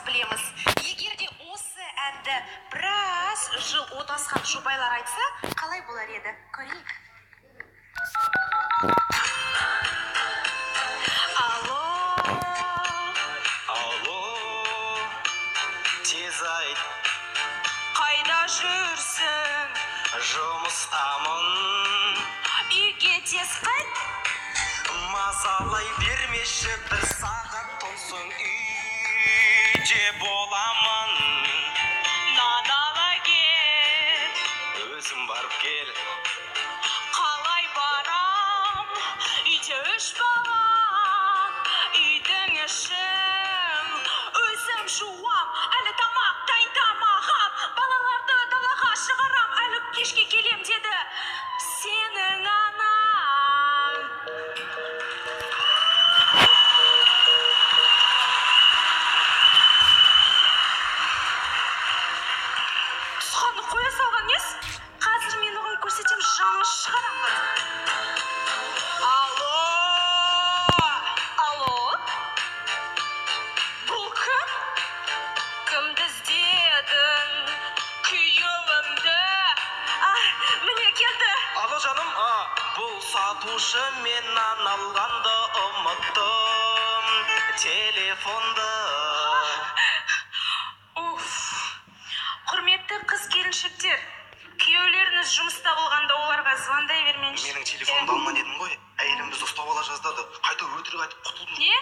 бәріміз білеміз. Егер де осы әнді біраз жыл отасқан жұбайлар айтса, қалай болар еді? Көрейік. Алло, тез айт, Қайда жүрсің? жұмыстамын, Үйге тез қайт. мазалай бермеші, бір сағаттан соң үйде боламын. Нан ала кел. Өзім барып кел, Қалай барам? Үйде 3 балам. Үйдің ішін өзім жуам. Әлі тамақ дайындамағам. Балаларды далаға шығарам. Әлі кешке келем деді сенің анаң. Тұсқаны қоя салған ес? Қазір мен оған көрсетем, жанын шығарамын. Алло? Бұл кім? Кімді іздедің? Күйеуімді. Міне келді. алло жаным, бұл сатушы менен алғанды ұмыттым, телефонды. Құрметті қыз келіншектер, күйеулеріңіз жұмыста болғанда оларға звондай бермеңізші. Менің телефонымды алма дедім ғой, әйелім бізді ұстап ала жаздады. Қайта өтірік айтып құтылдым. Не?